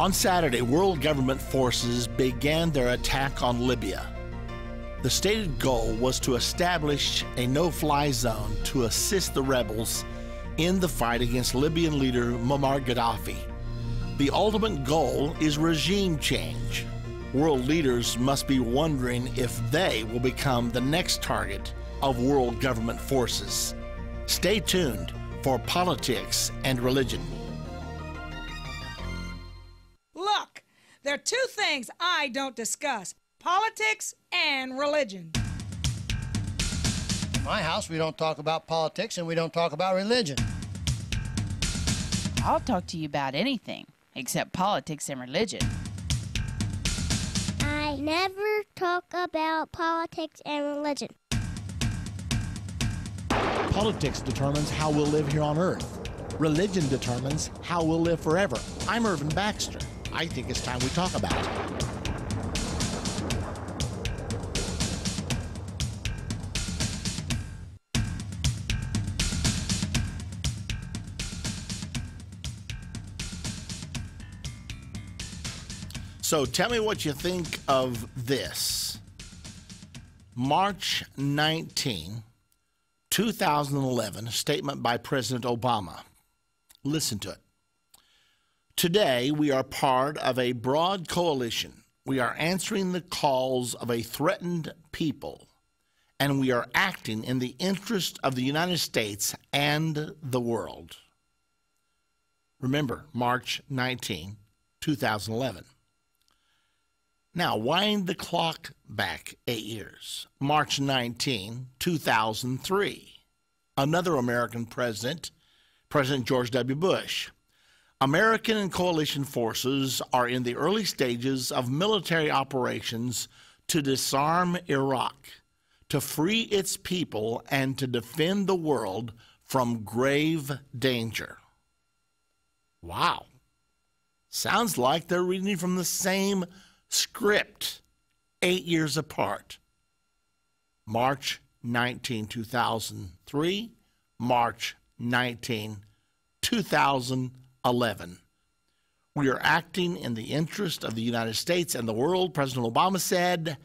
On Saturday, world government forces began their attack on Libya. The stated goal was to establish a no-fly zone to assist the rebels in the fight against Libyan leader Muammar Gaddafi. The ultimate goal is regime change. World leaders must be wondering if they will become the next target of world government forces. Stay tuned for Politics and Religion. Look, there are two things I don't discuss: politics and religion. In my house, we don't talk about politics and we don't talk about religion. I'll talk to you about anything except politics and religion. I never talk about politics and religion. Politics determines how we'll live here on earth. Religion determines how we'll live forever. I'm Irvin Baxter. I think it's time we talk about it. So tell me what you think of this. March 19, 2011, a statement by President Obama. Listen to it. Today, we are part of a broad coalition. We are answering the calls of a threatened people, and we are acting in the interest of the United States and the world. Remember, March 19, 2011. Now, wind the clock back 8 years. March 19, 2003. Another American president, President George W. Bush. American and coalition forces are in the early stages of military operations to disarm Iraq, to free its people, and to defend the world from grave danger. Wow. Sounds like they're reading from the same script 8 years apart. March 19, 2003, March 19, 2011. We are acting in the interest of the United States and the world, President Obama said,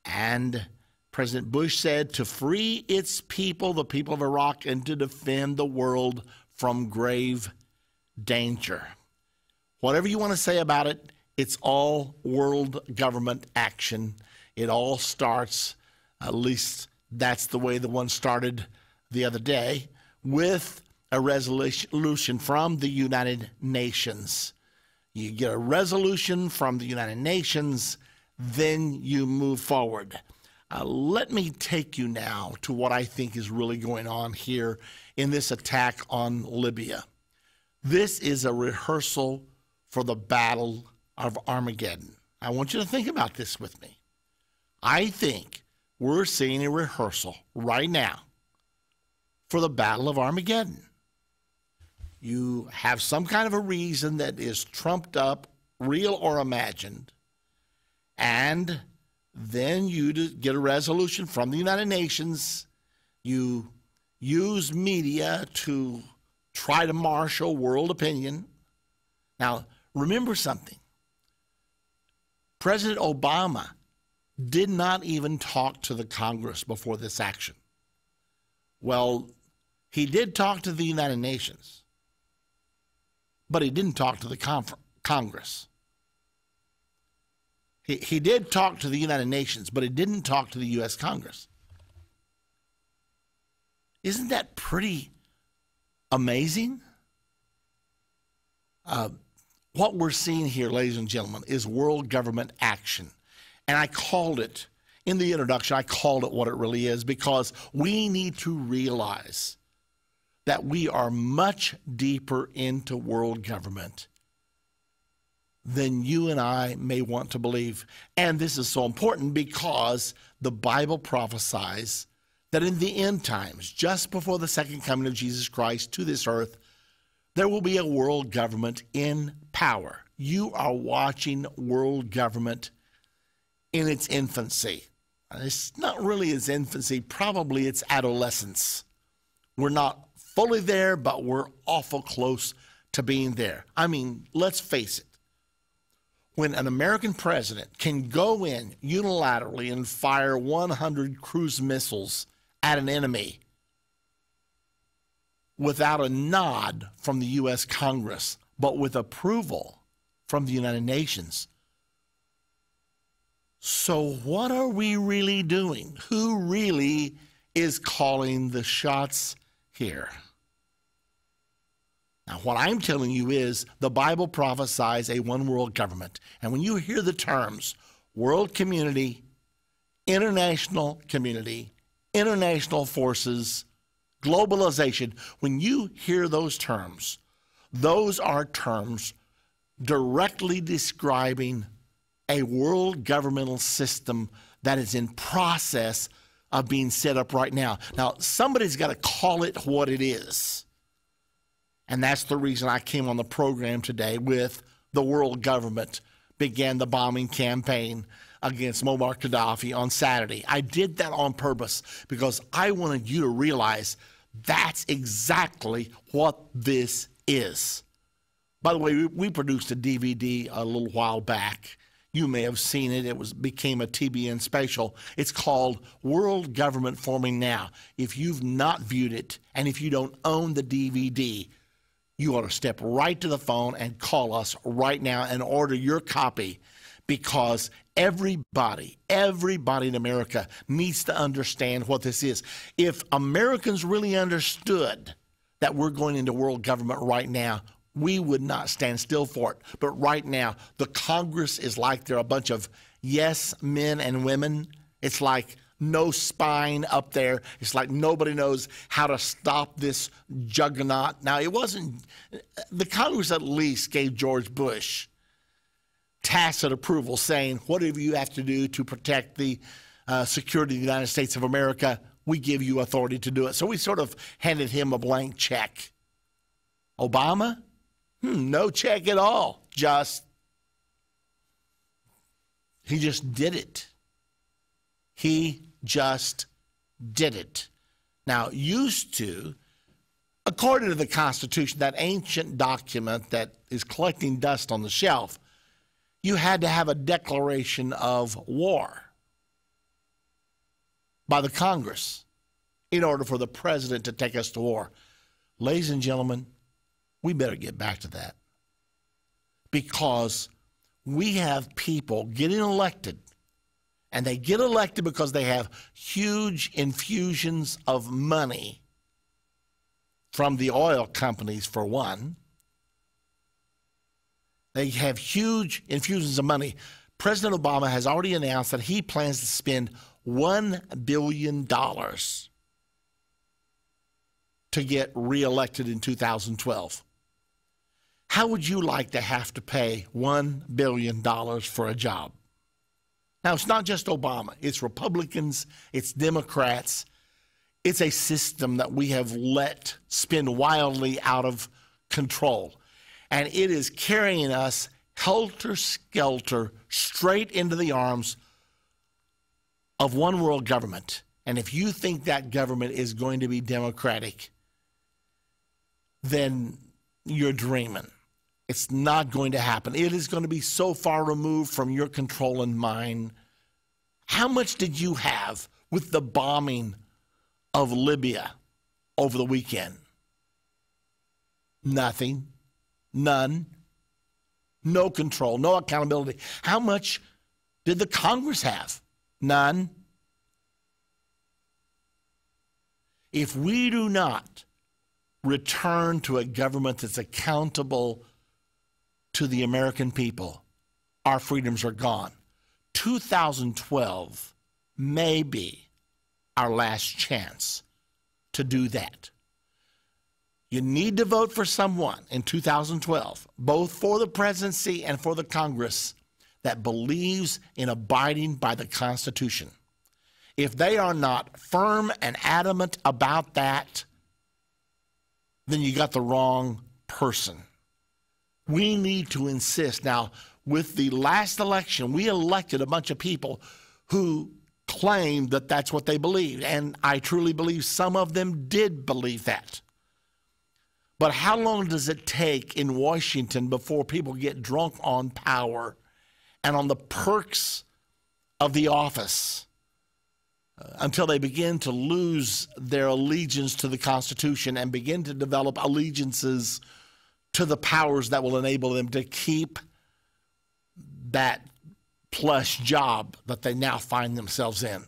and President Bush said, to free its people, the people of Iraq, and to defend the world from grave danger. Whatever you want to say about it, it's all world government action. It all starts, at least that's the way the one started the other day, with a resolution from the United Nations. You get a resolution from the United Nations, then you move forward. Let me take you now to what I think is really going on here in this attack on Libya. This is a rehearsal for the Battle of Armageddon. I want you to think about this with me. I think we're seeing a rehearsal right now for the Battle of Armageddon. You have some kind of a reason that is trumped up, real or imagined, and then you get a resolution from the United Nations. You use media to try to marshal world opinion. Now, remember something. President Obama did not even talk to the Congress before this action. Well, he did talk to the United Nations, but he didn't talk to the Congress. He did talk to the United Nations, but he didn't talk to the U.S. Congress. Isn't that pretty amazing? What we're seeing here, ladies and gentlemen, is world government action. And I called it, in the introduction, I called it what it really is, because we need to realize that we are much deeper into world government than you and I may want to believe. And this is so important because the Bible prophesies that in the end times, just before the second coming of Jesus Christ to this earth, there will be a world government in power. You are watching world government in its infancy. It's not really its infancy, probably its adolescence. We're not fully there, but we're awful close to being there. I mean, let's face it. when an American president can go in unilaterally and fire 100 cruise missiles at an enemy without a nod from the U.S. Congress, but with approval from the United Nations. So what are we really doing? Who really is calling the shots here? Now, what I'm telling you is the Bible prophesies a one world government. And when you hear the terms world community, international forces, globalization, when you hear those terms, those are terms directly describing a world governmental system that is in process of being set up right now. Now, somebody's got to call it what it is. And that's the reason I came on the program today with the world government began the bombing campaign against Muammar Gaddafi on Saturday. I did that on purpose because I wanted you to realize that's exactly what this is. By the way, we produced a DVD a little while back. You may have seen it. It became a TBN special. It's called World Government Forming Now. If you've not viewed it, and if you don't own the DVD, you ought to step right to the phone and call us right now and order your copy, because everybody in America needs to understand what this is. If Americans really understood that we're going into world government right now, we would not stand still for it. But right now, the Congress is like they're a bunch of yes men and women. It's like no spine up there. It's like nobody knows how to stop this juggernaut. Now, it wasn't, the Congress at least gave George Bush tacit approval, saying, whatever you have to do to protect the security of the United States of America, we give you authority to do it. So we sort of handed him a blank check. Obama? No check at all. He just did it. He just did it. Now, used to, according to the Constitution, that ancient document that is collecting dust on the shelf, you had to have a declaration of war by the Congress in order for the president to take us to war. Ladies and gentlemen, we better get back to that, because we have people getting elected, and they get elected because they have huge infusions of money from the oil companies, for one. They have huge infusions of money. President Obama has already announced that he plans to spend $1 billion to get reelected in 2012. How would you like to have to pay $1 billion for a job? Now, it's not just Obama. It's Republicans. It's Democrats. It's a system that we have let spin wildly out of control. And it is carrying us helter-skelter straight into the arms of one world government. And if you think that government is going to be democratic, then you're dreaming. It's not going to happen. It is going to be so far removed from your control and mine. How much did you have with the bombing of Libya over the weekend? Nothing. None. No control. No accountability. How much did the Congress have? None. If we do not return to a government that's accountable to the American people, our freedoms are gone. 2012 may be our last chance to do that. You need to vote for someone in 2012, both for the presidency and for the Congress, that believes in abiding by the Constitution. If they are not firm and adamant about that, then you got the wrong person. We need to insist. Now, with the last election, we elected a bunch of people who claimed that that's what they believed, and I truly believe some of them did believe that. But how long does it take in Washington before people get drunk on power and on the perks of the office until they begin to lose their allegiance to the Constitution and begin to develop allegiances to the powers that will enable them to keep that plush job that they now find themselves in.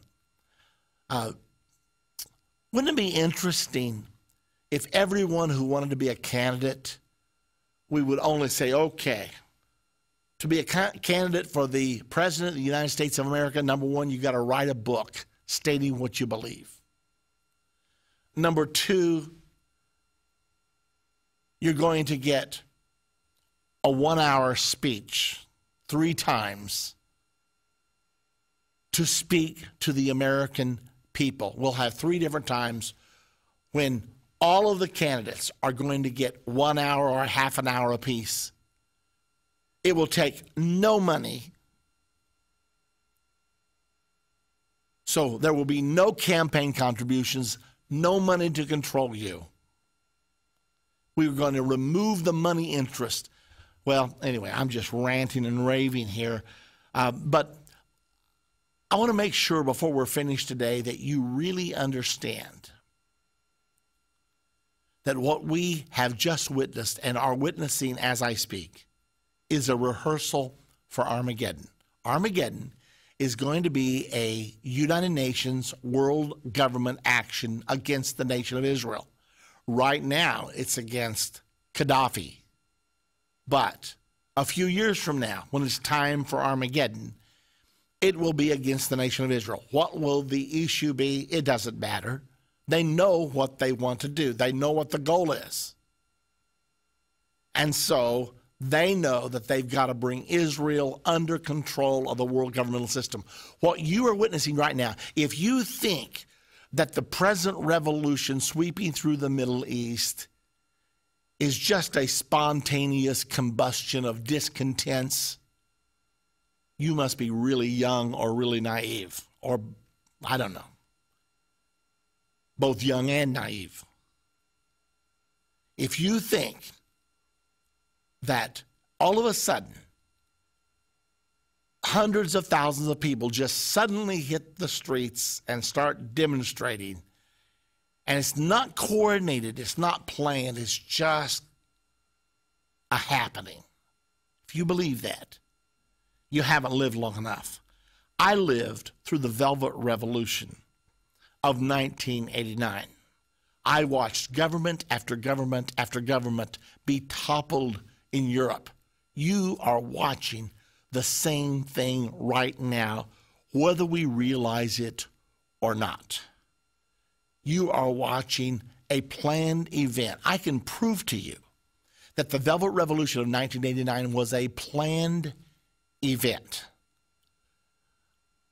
Wouldn't it be interesting if everyone who wanted to be a candidate, we would only say, okay, to be a candidate for the President of the United States of America, number one, you got to write a book stating what you believe. Number two, you're going to get a 1-hour speech 3 times to speak to the American people. We'll have 3 different times when all of the candidates are going to get 1 hour or half an hour apiece. It will take no money. So there will be no campaign contributions, no money to control you. We're going to remove the money interest. Well, anyway, I'm just ranting and raving here. But I want to make sure before we're finished today that you really understand that what we have just witnessed and are witnessing as I speak is a rehearsal for Armageddon. Armageddon is going to be a United Nations world government action against the nation of Israel. Right now, it's against Gaddafi. But a few years from now, when it's time for Armageddon, it will be against the nation of Israel. What will the issue be? It doesn't matter. They know what they want to do. They know what the goal is. And so they know that they've got to bring Israel under control of the world governmental system. What you are witnessing right now, if you think that the present revolution sweeping through the Middle East is just a spontaneous combustion of discontents, you must be really young or really naive, or I don't know, both young and naive. If you think that all of a sudden hundreds of thousands of people just suddenly hit the streets and start demonstrating, and it's not coordinated, it's not planned, it's just a happening. If you believe that, you haven't lived long enough. I lived through the Velvet Revolution of 1989. I watched government after government after government be toppled in Europe. You are watching the same thing right now, whether we realize it or not. You are watching a planned event. I can prove to you that the Velvet Revolution of 1989 was a planned event.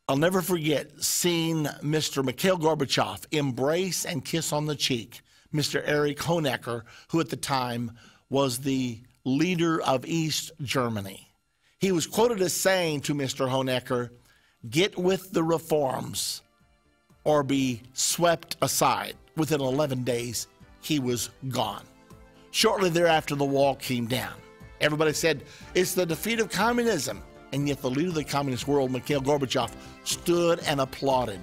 I'll never forget seeing Mr. Mikhail Gorbachev embrace and kiss on the cheek Mr. Erich Honecker, who at the time was the leader of East Germany. He was quoted as saying to Mr. Honecker, "Get with the reforms or be swept aside." Within 11 days, he was gone. Shortly thereafter, the wall came down. Everybody said, it's the defeat of communism. And yet the leader of the communist world, Mikhail Gorbachev, stood and applauded.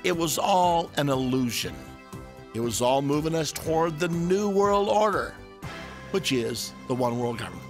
It was all an illusion. It was all moving us toward the new world order, which is the one world government.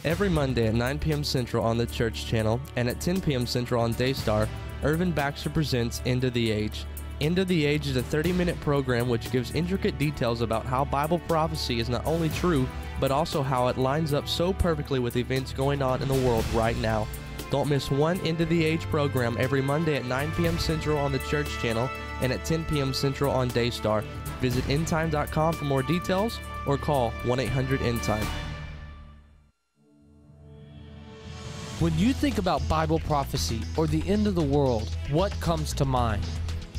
Every Monday at 9 p.m. Central on the Church Channel and at 10 p.m. Central on Daystar, Irvin Baxter presents End of the Age. End of the Age is a 30-minute program which gives intricate details about how Bible prophecy is not only true, but also how it lines up so perfectly with events going on in the world right now. Don't miss one End of the Age program every Monday at 9 p.m. Central on the Church Channel and at 10 p.m. Central on Daystar. Visit endtime.com for more details or call 1-800-ENDTIME. When you think about Bible prophecy or the end of the world, what comes to mind?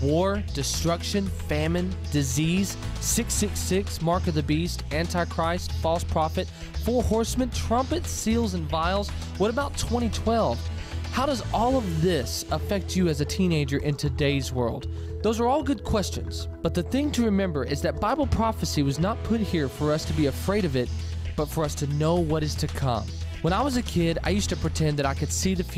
War, destruction, famine, disease, 666, mark of the beast, antichrist, false prophet, 4 horsemen, trumpets, seals, and vials. What about 2012? How does all of this affect you as a teenager in today's world? Those are all good questions, but the thing to remember is that Bible prophecy was not put here for us to be afraid of it, but for us to know what is to come. When I was a kid, I used to pretend that I could see the future.